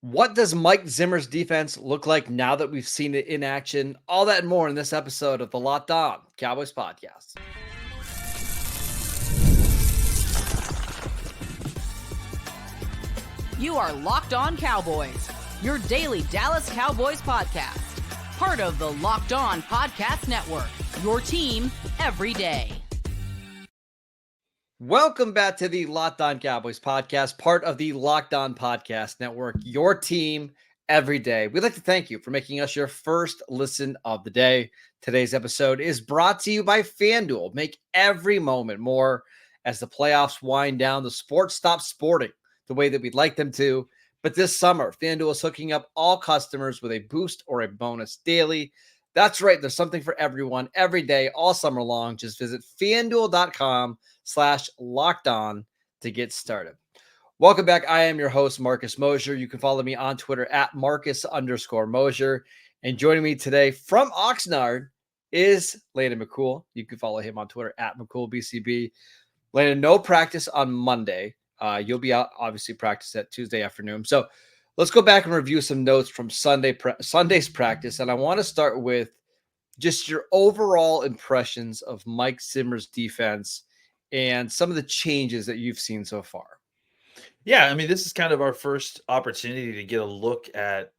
What does Mike Zimmer's defense look like now that we've seen it in action? All that and more in this episode of the Locked On Cowboys podcast. You are Locked On Cowboys, your daily Dallas Cowboys podcast. Part of the Locked On Podcast Network, your team every day. Welcome back to the Locked On Cowboys podcast, part of the Locked On Podcast Network, your team every day. We'd like to thank you for making us your first listen of the day. Today's episode is brought to you by FanDuel. Make every moment more as the playoffs wind down. The sports stop sporting the way that we'd like them to. But this summer, FanDuel is hooking up all customers with a boost or a bonus daily. That's right. There's something for everyone every day, all summer long. Just visit FanDuel.com/lockedon to get started. Welcome back. I am your host, Marcus Mosher. You can follow me on Twitter at Marcus_Mosher. And joining me today from Oxnard is Landon McCool. You can follow him on Twitter at McCoolBCB. Landon, no practice on Monday. You'll be out, obviously, practice at Tuesday afternoon. So let's go back and review some notes from Sunday's practice. And I want to start with just your overall impressions of Mike Zimmer's defense and some of the changes that you've seen so far. Yeah, I mean, this is kind of our first opportunity to get a look at,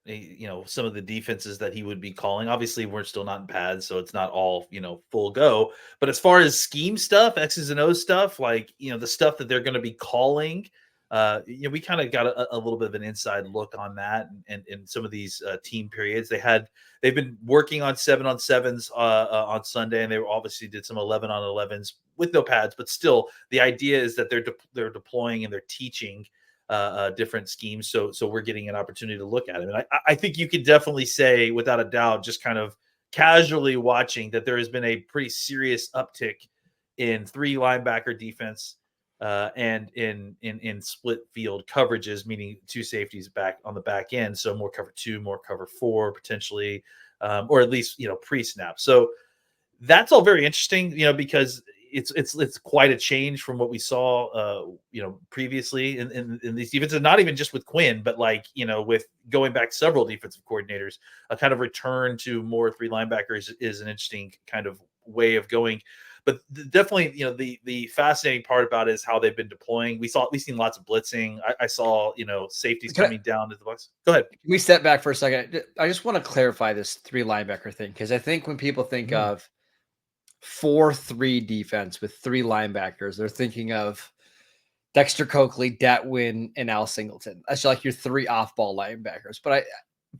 some of the defenses that he would be calling. Obviously, we're still not in pads, so it's not all, full go. But as far as scheme stuff, X's and O's stuff, like, the stuff that they're going to be calling, we kind of got a little bit of an inside look on that and some of these team periods. They've been working on 7-on-7s on Sunday, and they obviously did some 11-on-11s with no pads, but still the idea is that they're deploying and they're teaching different schemes. So we're getting an opportunity to look at it. And I think you could definitely say, without a doubt, just kind of casually watching, that there has been a pretty serious uptick in 3 linebacker defense and in split field coverages, meaning 2 safeties back on the back end. So more cover 2, more cover 4, potentially, or at least, pre-snap. So that's all very interesting, because it's quite a change from what we saw, previously in these defenses, not even just with Quinn, but with going back several defensive coordinators. A kind of return to more 3 linebackers is an interesting kind of way of going. But definitely, the fascinating part about it is how they've been deploying. We've seen lots of blitzing. I saw, safeties coming down to the box. Go ahead. Can we step back for a second? I just want to clarify this 3 linebacker thing, because I think when people think of 4-3 defense with 3 linebackers, they're thinking of Dexter Coakley, Datwin, and Al Singleton. That's like your 3 off-ball linebackers. But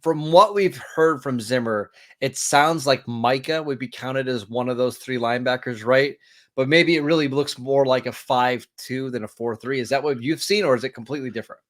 from what we've heard from Zimmer, it sounds like Micah would be counted as one of those 3 linebackers, right? But maybe it really looks more like a 5-2 than a 4-3. Is that what you've seen, or is it completely different?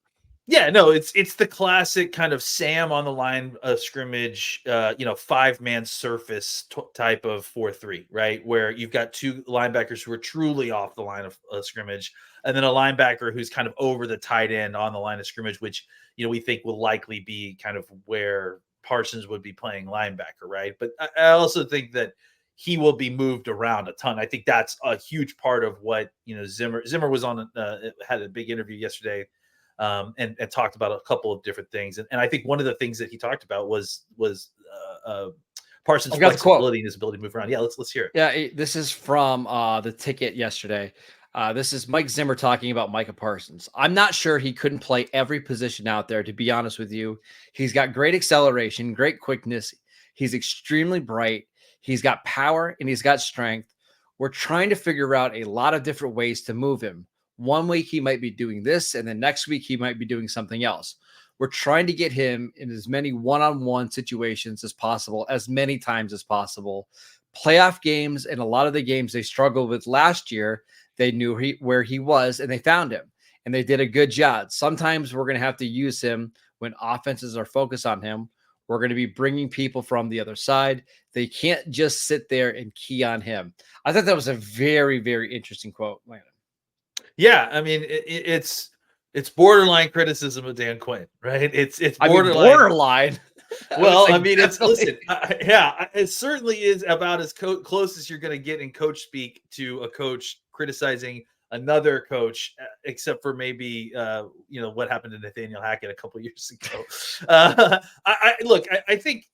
Yeah, no, it's the classic kind of Sam on the line of scrimmage, 5-man surface type of 4-3, right? Where you've got 2 linebackers who are truly off the line of scrimmage, and then a linebacker who's kind of over the tight end on the line of scrimmage, which, we think will likely be kind of where Parsons would be playing linebacker, right? But I also think that he will be moved around a ton. I think that's a huge part of what, Zimmer was on, had a big interview yesterday. And talked about a couple of different things. And I think one of the things that he talked about was Parsons' flexibility and his ability to move around. Yeah, let's hear it. Yeah, this is from the ticket yesterday. This is Mike Zimmer talking about Micah Parsons. I'm not sure he couldn't play every position out there, to be honest with you. He's got great acceleration, great quickness. He's extremely bright. He's got power and he's got strength. We're trying to figure out a lot of different ways to move him. One week he might be doing this, and then next week he might be doing something else. We're trying to get him in as many one-on-one situations as possible, as many times as possible. Playoff games and a lot of the games they struggled with last year, they knew where he was, and they found him, and they did a good job. Sometimes we're going to have to use him when offenses are focused on him. We're going to be bringing people from the other side. They can't just sit there and key on him. I thought that was a very, very interesting quote, Landon. Yeah, I mean, it's borderline criticism of Dan Quinn, right? It's borderline. Well, I mean, it's listen, it certainly is about as close as you're going to get in coach speak to a coach criticizing another coach except for maybe what happened to Nathaniel Hackett a couple years ago. I think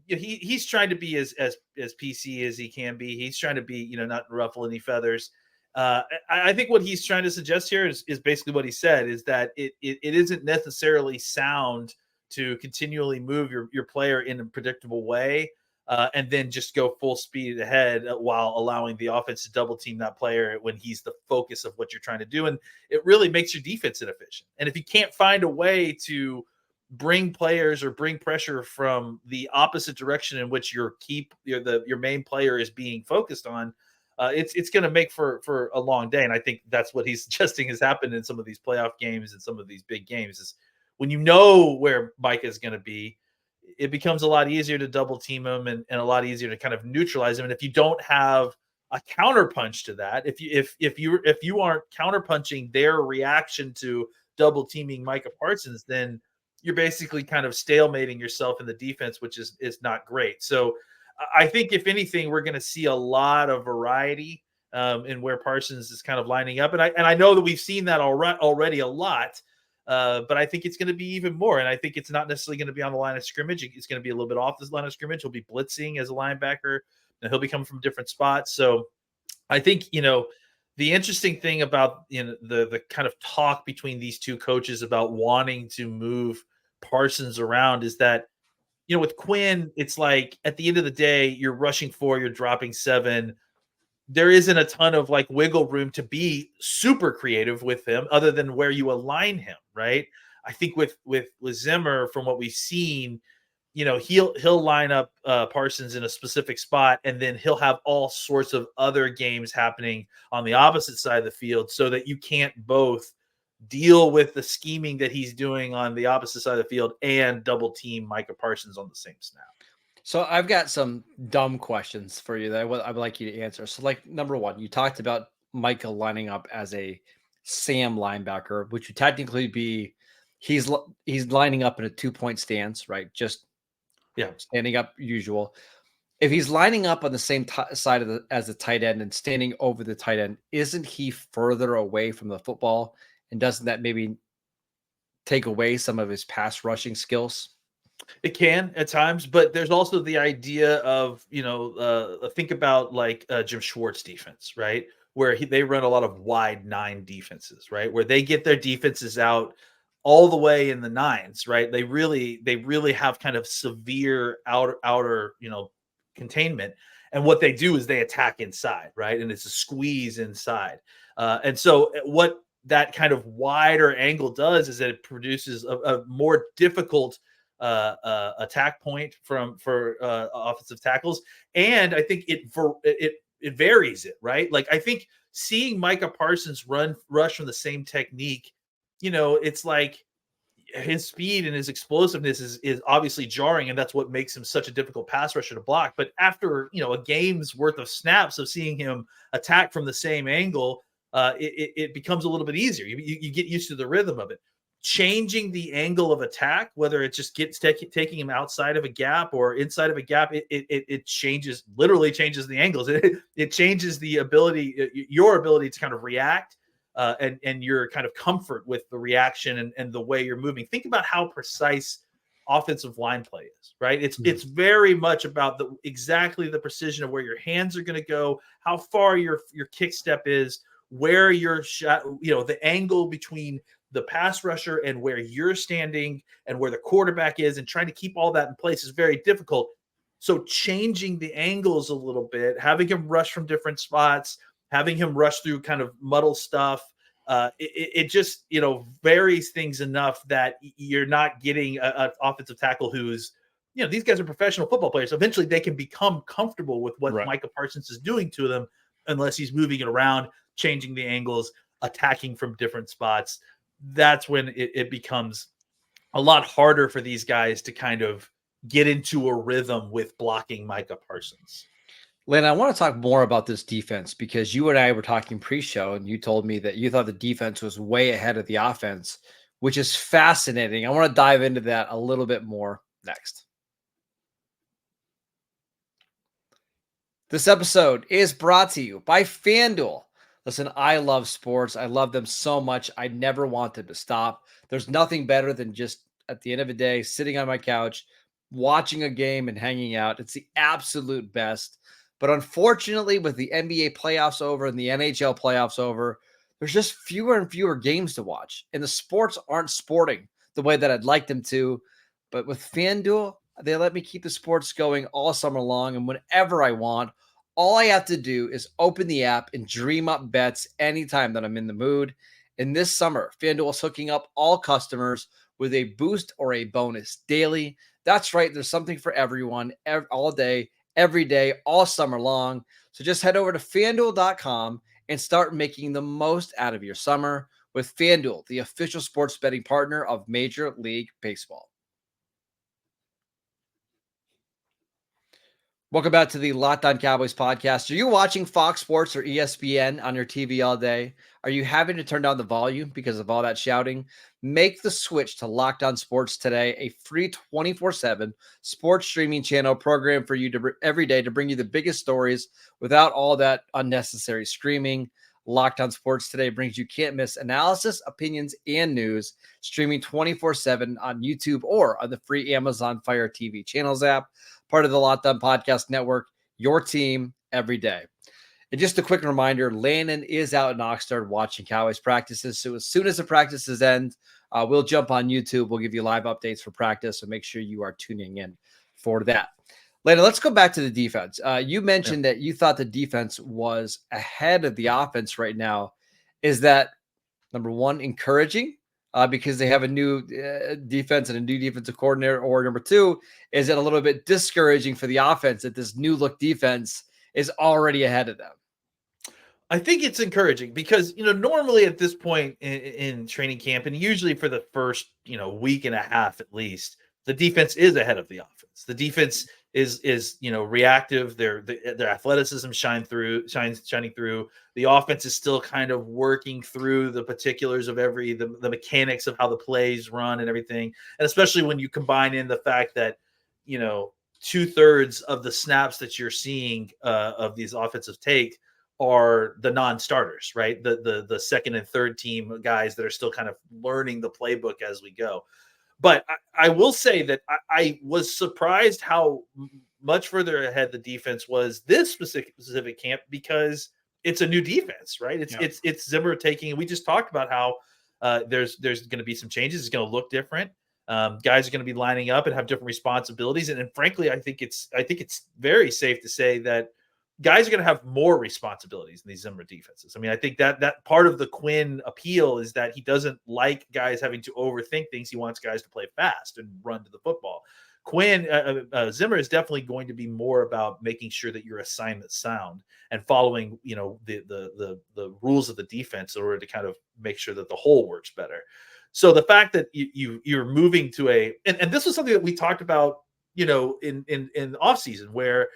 he's trying to be as PC as he can be. He's trying to be not ruffle any feathers. I think what he's trying to suggest here is basically what he said, is that it isn't necessarily sound to continually move your player in a predictable way. And then just go full speed ahead while allowing the offense to double team that player when he's the focus of what you're trying to do. And it really makes your defense inefficient. And if you can't find a way to bring players or bring pressure from the opposite direction in which your main player is being focused on, it's going to make for a long day. And I think that's what he's suggesting has happened in some of these playoff games and some of these big games, is when you know where Micah is going to be, it becomes a lot easier to double team him and a lot easier to kind of neutralize him. And if you don't have a counterpunch to that, if you aren't counterpunching their reaction to double teaming Micah Parsons, then you're basically kind of stalemating yourself in the defense, which is not great. So I think if anything, we're going to see a lot of variety in where Parsons is kind of lining up. And I know that we've seen that already a lot. But I think it's going to be even more. And I think it's not necessarily going to be on the line of scrimmage. It's going to be a little bit off this line of scrimmage. He'll be blitzing as a linebacker, and he'll be coming from different spots. So I think, the interesting thing about the kind of talk between these two coaches about wanting to move Parsons around is that, with Quinn, it's like at the end of the day, you're rushing 4, you're dropping 7. There isn't a ton of like wiggle room to be super creative with him other than where you align him, right? I think with Zimmer, from what we've seen, he'll line up Parsons in a specific spot, and then he'll have all sorts of other games happening on the opposite side of the field so that you can't both deal with the scheming that he's doing on the opposite side of the field and double team Micah Parsons on the same snap. So I've got some dumb questions for you that I would like you to answer. So, like, number one, you talked about Micah lining up as a Sam linebacker, which would technically be he's lining up in a 2-point stance, right? Just standing up usual. If he's lining up on the same side as the tight end and standing over the tight end, isn't he further away from the football? And doesn't that maybe take away some of his pass rushing skills? It can at times, but there's also the idea of, think about like Jim Schwartz defense, right? Where they run a lot of wide 9 defenses, right? Where they get their defenses out all the way in the 9s, right? They really have kind of severe outer containment. And what they do is they attack inside, right? And it's a squeeze inside. And so what that kind of wider angle does is that it produces a more difficult attack point for offensive tackles, and I think it varies it, right? Like, I think seeing Micah Parsons rush from the same technique, it's like his speed and his explosiveness is obviously jarring, and that's what makes him such a difficult pass rusher to block. But after a game's worth of snaps of seeing him attack from the same angle, it becomes a little bit easier. You get used to the rhythm of it. Changing the angle of attack, whether it just gets taking him outside of a gap or inside of a gap, it literally changes the angles. It changes the your ability to kind of react and your kind of comfort with the reaction and the way you're moving. Think about how precise offensive line play is, right? It's very much about exactly the precision of where your hands are going to go, how far your kick step is, where your shot, the angle between the pass rusher and where you're standing and where the quarterback is, and trying to keep all that in place is very difficult. So changing the angles a little bit, having him rush from different spots, having him rush through kind of muddle stuff, it just, varies things enough that you're not getting an offensive tackle who's, these guys are professional football players. Eventually they can become comfortable with what Micah Parsons is doing to them, unless he's moving it around, changing the angles, attacking from different spots. That's when it becomes a lot harder for these guys to kind of get into a rhythm with blocking Micah Parsons. Lynn, I want to talk more about this defense, because you and I were talking pre-show and you told me that you thought the defense was way ahead of the offense, which is fascinating. I want to dive into that a little bit more next. This episode is brought to you by FanDuel. Listen, I love sports. I love them so much. I never want them to stop. There's nothing better than just at the end of the day, sitting on my couch, watching a game and hanging out. It's the absolute best. But unfortunately, with the NBA playoffs over and the NHL playoffs over, there's just fewer and fewer games to watch. And the sports aren't sporting the way that I'd like them to. But with FanDuel, they let me keep the sports going all summer long and whenever I want. All I have to do is open the app and dream up bets anytime that I'm in the mood. And this summer, FanDuel is hooking up all customers with a boost or a bonus daily. That's right. There's something for everyone all day, every day, all summer long. So just head over to FanDuel.com and start making the most out of your summer with FanDuel, the official sports betting partner of Major League Baseball. Welcome back to the Locked On Cowboys podcast. Are you watching Fox Sports or ESPN on your TV all day? Are you having to turn down the volume because of all that shouting? Make the switch to Locked On Sports today, a free 24/7 sports streaming channel program for you every day to bring you the biggest stories without all that unnecessary screaming. Locked On Sports today brings you can't miss analysis, opinions, and news, streaming 24/7 on YouTube or on the free Amazon Fire TV channels app. Part of the Locked On Podcast Network, your team every day. And just a quick reminder, Landon is out in Oxnard watching Cowboys practices. So as soon as the practices end, we'll jump on YouTube. We'll give you live updates for practice. So make sure you are tuning in for that. Landon, let's go back to the defense. You mentioned that you thought the defense was ahead of the offense right now. Is that, number one, encouraging? Because they have a new defense and a new defensive coordinator, or number two, is it a little bit discouraging for the offense that this new look defense is already ahead of them? I think it's encouraging because, normally at this point in training camp, and usually for the first, week and a half at least, the defense is ahead of the offense. The defense is reactive. Their athleticism shining through. The offense is still kind of working through the particulars of the mechanics of how the plays run and everything. And especially when you combine in the fact that 2/3 of the snaps that you're seeing of these offensive take are the non-starters, right? The second and third team guys that are still kind of learning the playbook as we go. But I will say that I was surprised how much further ahead the defense was this specific camp, because it's a new defense, right? It's Zimmer taking. We just talked about how there's going to be some changes. It's going to look different. Guys are going to be lining up and have different responsibilities. And frankly, I think it's very safe to say that guys are going to have more responsibilities in these Zimmer defenses. I mean, I think that part of the Quinn appeal is that he doesn't like guys having to overthink things. He wants guys to play fast and run to the football. Zimmer is definitely going to be more about making sure that your assignment's sound and following, the rules of the defense in order to kind of make sure that the whole works better. So the fact that you're moving to and this was something that we talked about, in off season, where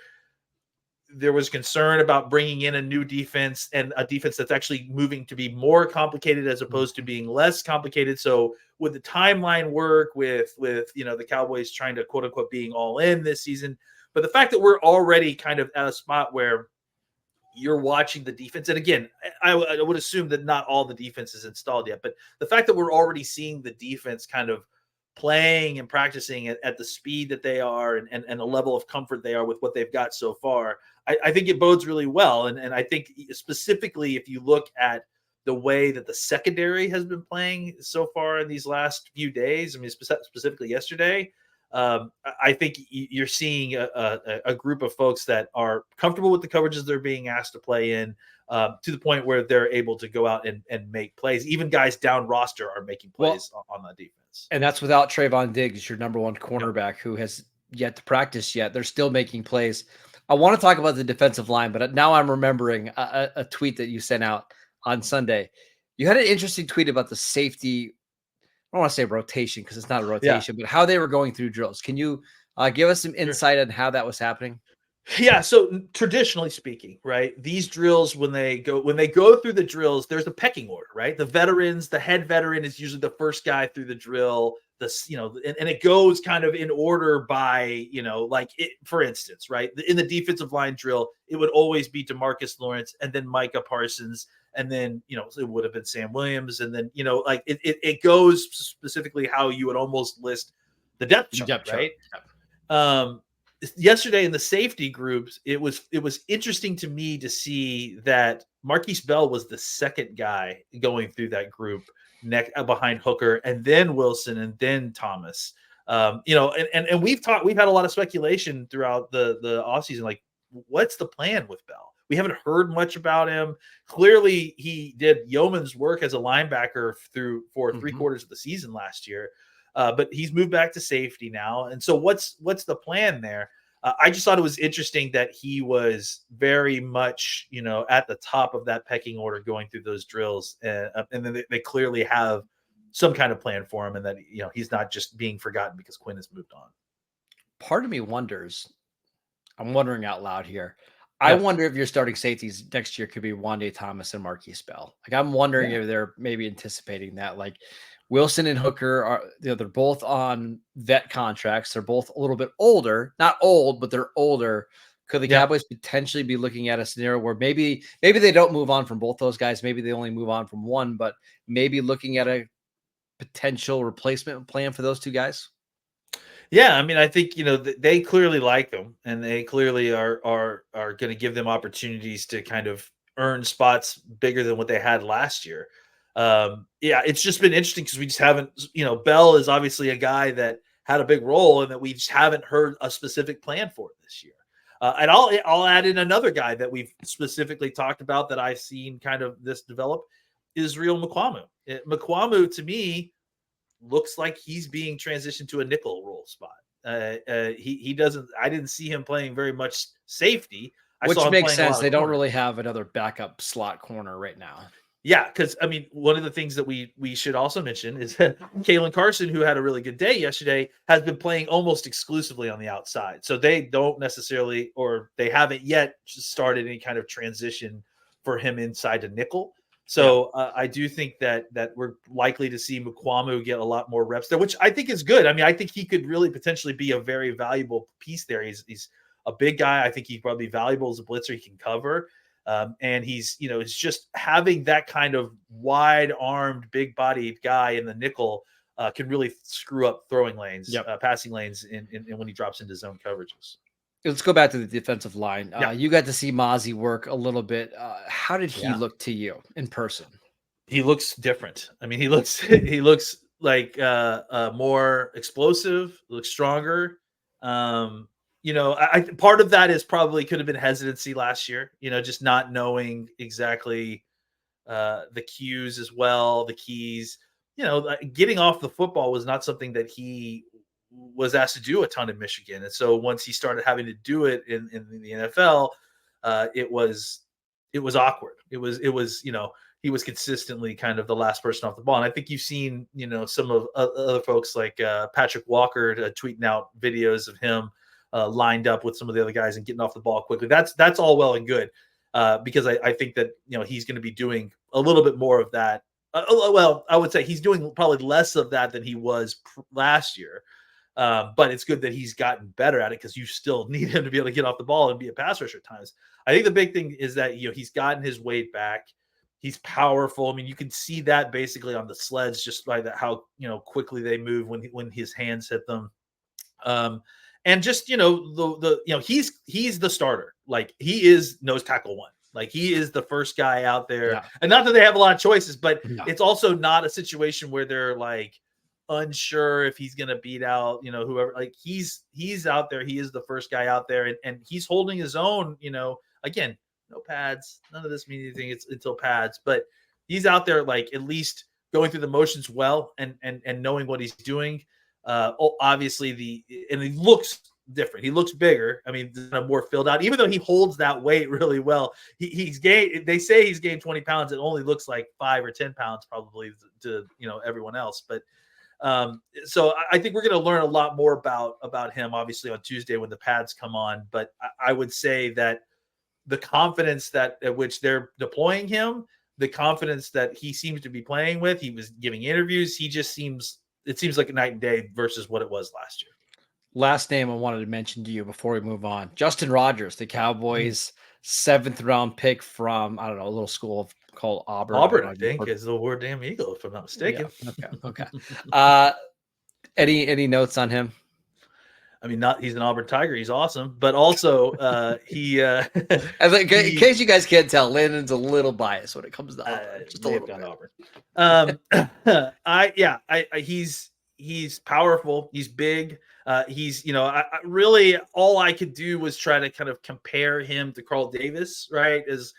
there was concern about bringing in a new defense and a defense that's actually moving to be more complicated as opposed to being less complicated. So would the timeline work with the Cowboys trying to quote unquote being all in this season? But the fact that we're already kind of at a spot where you're watching the defense, and again, I would assume that not all the defense is installed yet, but the fact that we're already seeing the defense kind of playing and practicing at the speed that they are and the level of comfort they are with what they've got so far, I think it bodes really well. And I think specifically if you look at the way that the secondary has been playing so far in these last few days, I mean, specifically yesterday, I think you're seeing a group of folks that are comfortable with the coverages they're being asked to play in, to the point where they're able to go out and make plays. Even guys down roster are making plays on that defense. And that's without Trayvon Diggs, your number one cornerback, who has yet to practice yet. They're still making plays. I want to talk about the defensive line, but now I'm remembering a tweet that you sent out on Sunday. You had an interesting tweet about the safety. I don't want to say rotation because it's not a rotation, but how they were going through drills. Can you give us some insight on how that was happening? Yeah. So traditionally speaking, right, these drills, when they go through the drills, there's a pecking order, right? The head veteran is usually the first guy through the drill. And it goes kind of in order by, for instance, right, in the defensive line drill, it would always be DeMarcus Lawrence and then Micah Parsons and then, it would have been Sam Williams. And then, like it goes specifically how you would almost list the depth chart, right? Yep. Yesterday in the safety groups, it was interesting to me to see that Marquise Bell was the second guy going through that group behind Hooker, and then Wilson, and then Thomas. And we've had a lot of speculation throughout the offseason, like, what's the plan with Bell? We haven't heard much about him. Clearly, he did yeoman's work as a linebacker for 3/4 of the season last year. But he's moved back to safety now. And so what's the plan there? I just thought it was interesting that he was very much, at the top of that pecking order going through those drills. And then they clearly have some kind of plan for him, and that, he's not just being forgotten because Quinn has moved on. Part of me wonders, I'm wondering out loud here. I wonder if your starting safeties next year could be Wande Thomas and Marquise Bell. Like, I'm wondering if they're maybe anticipating that. Like, Wilson and Hooker are, they're both on vet contracts. They're both a little bit older, not old, but they're older. Could the Cowboys potentially be looking at a scenario where maybe they don't move on from both those guys? Maybe they only move on from one, but maybe looking at a potential replacement plan for those two guys? Yeah, I mean, I think, they clearly like them, and they clearly are going to give them opportunities to kind of earn spots bigger than what they had last year. It's just been interesting because we just haven't, Bell is obviously a guy that had a big role, and that we just haven't heard a specific plan for this year. And I'll add in another guy that we've specifically talked about that I've seen kind of this develop, Israel Mukuamu. Mukuamu, to me, looks like he's being transitioned to a nickel role spot. He doesn't. I didn't see him playing very much safety, which makes sense. They don't really have another backup slot corner right now. Yeah, because I mean, one of the things that we should also mention is that Kalen Carson, who had a really good day yesterday, has been playing almost exclusively on the outside. So they don't necessarily, or they haven't yet started any kind of transition for him inside to nickel. So I do think that we're likely to see Mukuamu get a lot more reps there, which I think is good. I mean, I think he could really potentially be a very valuable piece there. He's a big guy. I think he's probably valuable as a blitzer. He can cover. And he's, it's just having that kind of wide-armed, big-bodied guy in the nickel can really screw up throwing lanes, passing lanes, in when he drops into zone coverages. Let's go back to the defensive line. You got to see Mazi work a little bit. How did he look to you in person? He looks different. I mean, he looks like more explosive, looks stronger. I part of that is probably could have been hesitancy last year, just not knowing exactly the cues as well, the keys. Getting off the football was not something that he was asked to do a ton in Michigan. And so once he started having to do it in the NFL, it was awkward. It was, he was consistently kind of the last person off the ball. And I think you've seen, some of other folks like Patrick Walker tweeting out videos of him lined up with some of the other guys and getting off the ball quickly. That's all well and good because I think that, he's going to be doing a little bit more of that. Well, I would say he's doing probably less of that than he was last year. But it's good that he's gotten better at it because you still need him to be able to get off the ball and be a pass rusher at times. I think the big thing is that, he's gotten his weight back. He's powerful. I mean, you can see that basically on the sleds, just by how, quickly they move when his hands hit them. And just, he's the starter. Like, he is nose tackle one. Like, he is the first guy out there. Yeah. And not that they have a lot of choices, but it's also not a situation where they're like unsure if he's going to beat out, whoever. Like, he's out there. He is the first guy out there, and he's holding his own, again, no pads. None of this means anything. It's until pads, but he's out there, like, at least going through the motions well and knowing what he's doing. Obviously and he looks different. He looks bigger. I mean, more filled out, even though he holds that weight really well. He's gained, they say he's gained 20 pounds. It only looks like 5 or 10 pounds probably to everyone else. But so I think we're going to learn a lot more about him, obviously, on Tuesday when the pads come on. But I would say that the confidence at which they're deploying him, the confidence that he seems to be playing with, he was giving interviews. It seems like a night and day versus what it was last year. Last name I wanted to mention to you before we move on, Justin Rogers. The Cowboys 7th round pick from, I don't know, a little school called Auburn. Auburn, I think, is the War Damn Eagle, if I'm not mistaken. Yeah. Okay. Any notes on him? I mean, he's an Auburn Tiger. He's awesome, but also in case you guys can't tell, Landon's a little biased when it comes to Auburn. Just a little bit. Auburn. He's powerful. He's big. He's I really all I could do was try to kind of compare him to Carl Davis, right? As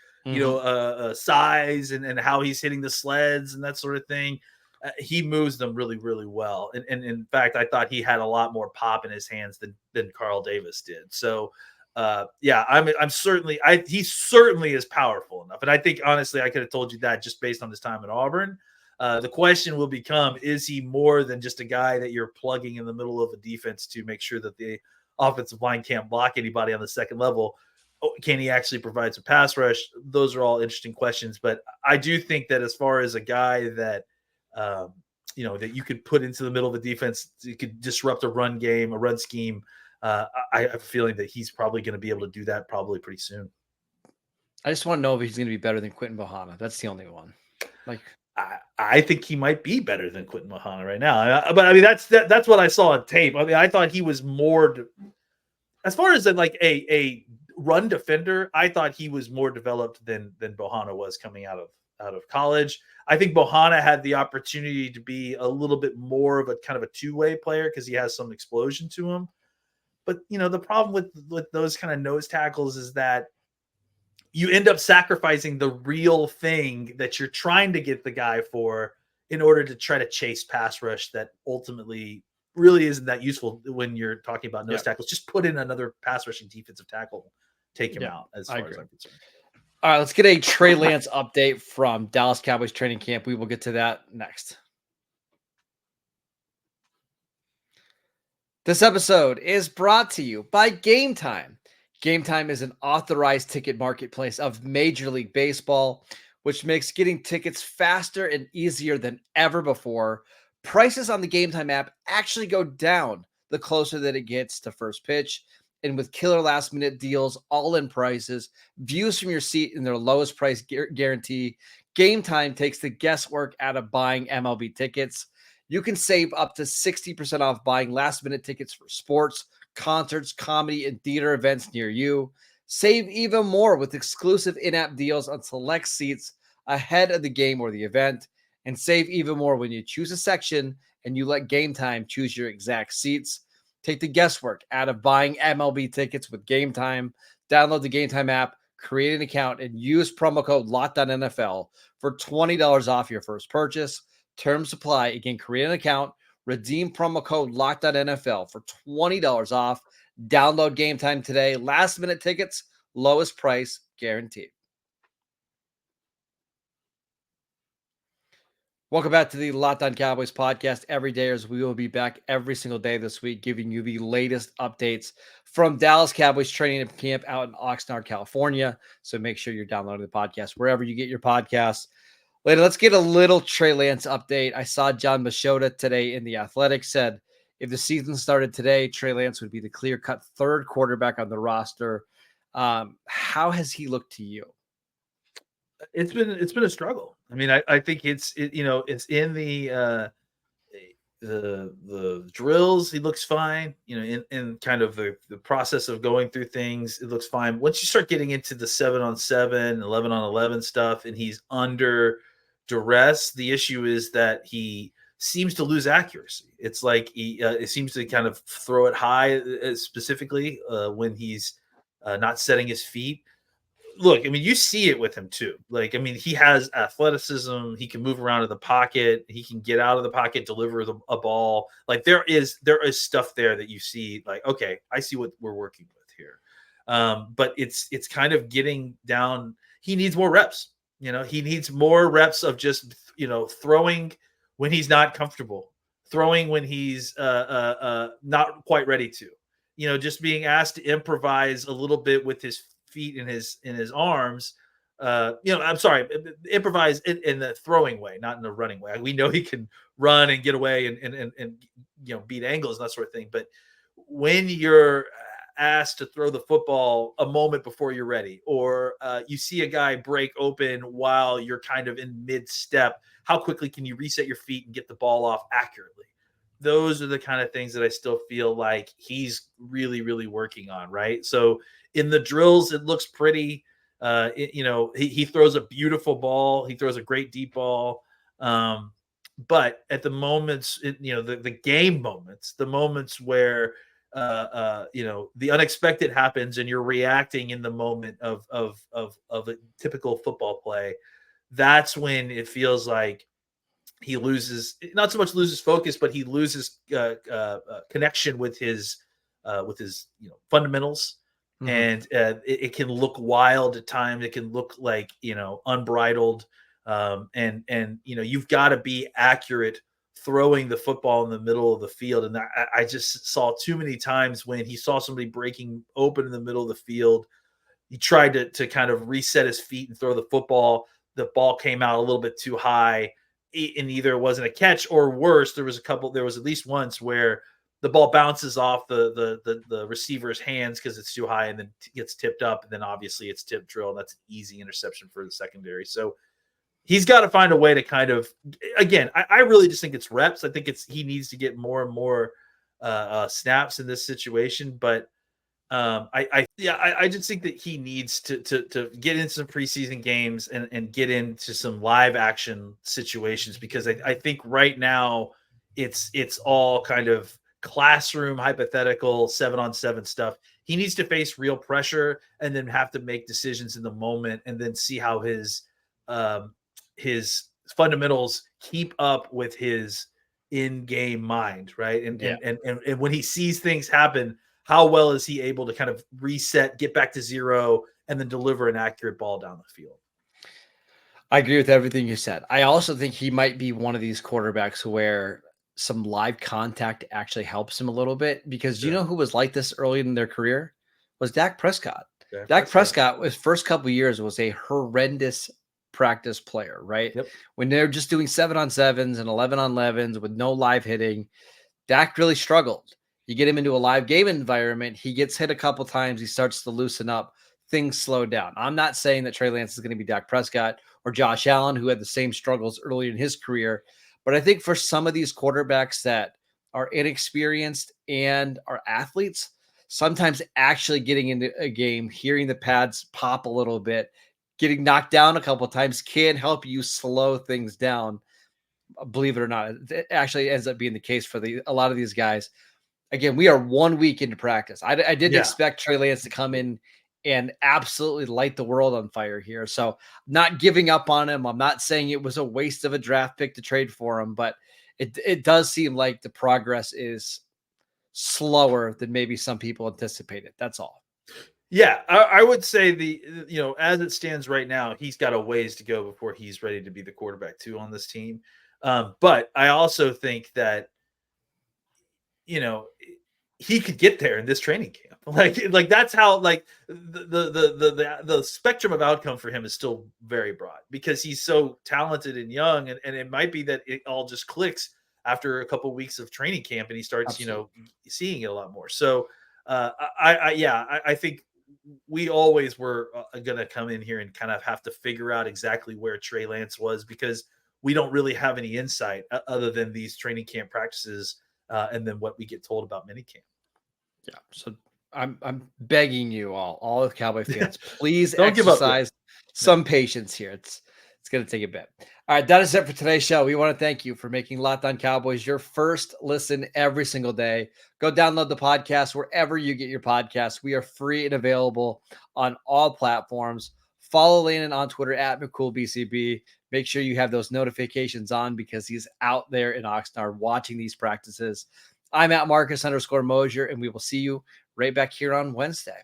size and how he's hitting the sleds and that sort of thing. He moves them really, really well. And in fact, I thought he had a lot more pop in his hands than Carl Davis did. So, I'm certainly, he certainly is powerful enough. And I think, honestly, I could have told you that just based on his time at Auburn. The question will become, is he more than just a guy that you're plugging in the middle of a defense to make sure that the offensive line can't block anybody on the second level? Can he actually provide some pass rush? Those are all interesting questions. But I do think that as far as a guy that, that you could put into the middle of the defense, you could disrupt a run game, a run scheme. I have a feeling that he's probably going to be able to do that probably pretty soon. I just want to know if he's going to be better than Quentin Bohanna. That's the only one. I think he might be better than Quentin Bohanna right now. But I mean, that's what I saw on tape. I mean, I thought he was more, as far as a run defender, I thought he was more developed than Bohanna was coming out of college. I think Bohanna had the opportunity to be a little bit more of a kind of a two-way player because he has some explosion to him. But, the problem with those kind of nose tackles is that you end up sacrificing the real thing that you're trying to get the guy for in order to try to chase pass rush that ultimately really isn't that useful when you're talking about nose tackles. Just put in another pass rushing defensive tackle, take him out as far as I'm concerned. All right, let's get a Trey Lance update from Dallas Cowboys training camp. We will get to that next. This episode is brought to you by Gametime. Gametime is an authorized ticket marketplace of Major League Baseball, which makes getting tickets faster and easier than ever before. Prices on the Gametime app actually go down the closer that it gets to first pitch. And with killer last-minute deals, all-in prices, views from your seat, and their lowest price guarantee, Gametime takes the guesswork out of buying MLB tickets. You can save up to 60% off buying last-minute tickets for sports, concerts, comedy, and theater events near you. Save even more with exclusive in-app deals on select seats ahead of the game or the event. And save even more when you choose a section and you let Gametime choose your exact seats. Take the guesswork out of buying MLB tickets with Gametime. Download the Gametime app, create an account, and use promo code LOCKEDONNFL for $20 off your first purchase. Terms apply. Again, create an account, redeem promo code LOCKEDONNFL for $20 off. Download Gametime today. Last minute tickets, lowest price guaranteed. Welcome back to the Locked On Cowboys podcast. Every day, as we will be back every single day this week, giving you the latest updates from Dallas Cowboys training camp out in Oxnard, California. So make sure you're downloading the podcast wherever you get your podcasts. Later, let's get a little Trey Lance update. I saw John Machota today in The Athletic said if the season started today, Trey Lance would be the clear-cut third quarterback on the roster. How has he looked to you? It's been a struggle. I mean, I think it's in the drills. He looks fine. In kind of the process of going through things, it looks fine. Once you start getting into the 7-on-7, 11-on-11 stuff, and he's under duress, the issue is that he seems to lose accuracy. It's like it seems to kind of throw it high, specifically when he's not setting his feet. Look, I mean, you see it with him too. Like, I mean, he has athleticism. He can move around in the pocket. He can get out of the pocket, deliver a ball. Like there is stuff there that you see. Like, okay, I see what we're working with here. But it's kind of getting down. He needs more reps. He needs more reps of just throwing when he's not comfortable, throwing when he's not quite ready to. Just being asked to improvise a little bit with his feet in his arms. I'm sorry, improvise in the throwing way, not in the running way. We know he can run and get away and beat angles and that sort of thing. But when you're asked to throw the football a moment before you're ready, or you see a guy break open while you're kind of in mid-step, how quickly can you reset your feet and get the ball off accurately? Those are the kind of things that I still feel like he's really, really working on, right? So in the drills, it looks pretty. He throws a beautiful ball. He throws a great deep ball. But at the moments, the game moments, the moments where the unexpected happens and you're reacting in the moment of a typical football play, that's when it feels like he loses, not so much loses focus, but he loses connection with his fundamentals. Mhm. And it can look wild at times. It can look like, unbridled. And you've got to be accurate throwing the football in the middle of the field. And I just saw too many times when he saw somebody breaking open in the middle of the field, he tried to kind of reset his feet and throw the football. The ball came out a little bit too high, and either it wasn't a catch, or worse, there was at least once where the ball bounces off the receiver's hands because it's too high, and then gets tipped up, and then obviously it's tip drill, and that's an easy interception for the secondary. So he's got to find a way to kind of, again, I really just think it's reps. I think he needs to get more and more snaps in this situation, but I just think that he needs to get into some preseason games and get into some live action situations, because I think right now it's all kind of classroom hypothetical 7-on-7 stuff. He needs to face real pressure and then have to make decisions in the moment, and then see how his fundamentals keep up with his in-game mind, right? And when he sees things happen, how well is he able to kind of reset, get back to zero, and then deliver an accurate ball down the field? I agree with everything you said. I also think he might be one of these quarterbacks where some live contact actually helps him a little bit, because you know who was like this early in their career? Was Dak Prescott. Dak Prescott, his first couple of years, was a horrendous practice player, right? Yep. When they're just doing 7-on-7s and 11-on-11s with no live hitting, Dak really struggled. You get him into a live game environment, he gets hit a couple times, he starts to loosen up, things slow down. I'm not saying that Trey Lance is going to be Dak Prescott or Josh Allen, who had the same struggles early in his career. But I think for some of these quarterbacks that are inexperienced and are athletes, sometimes actually getting into a game, hearing the pads pop a little bit, getting knocked down a couple times can help you slow things down. Believe it or not, it actually ends up being the case for a lot of these guys. Again, we are 1 week into practice. I didn't expect Trey Lance to come in and absolutely light the world on fire here. So not giving up on him. I'm not saying it was a waste of a draft pick to trade for him, but it does seem like the progress is slower than maybe some people anticipated. That's all. Yeah, I would say as it stands right now, he's got a ways to go before he's ready to be the quarterback 2 on this team. But I also think that, he could get there in this training camp. Like that's how, like, the spectrum of outcome for him is still very broad, because he's so talented and young, and it might be that it all just clicks after a couple of weeks of training camp and he starts, Absolutely. seeing it a lot more. So I think we always were going to come in here and kind of have to figure out exactly where Trey Lance was, because we don't really have any insight other than these training camp practices and then what we get told about minicamp. Yeah. So I'm begging you all of Cowboy fans, please Don't give up exercise some patience here. It's going to take a bit. All right, that is it for today's show. We want to thank you for making Locked On Cowboys your first listen every single day. Go download the podcast wherever you get your podcasts. We are free and available on all platforms. Follow Landon on Twitter at McCoolBCB. Make sure you have those notifications on, because he's out there in Oxnard watching these practices. I'm at Marcus_Mosier, and we will see you right back here on Wednesday.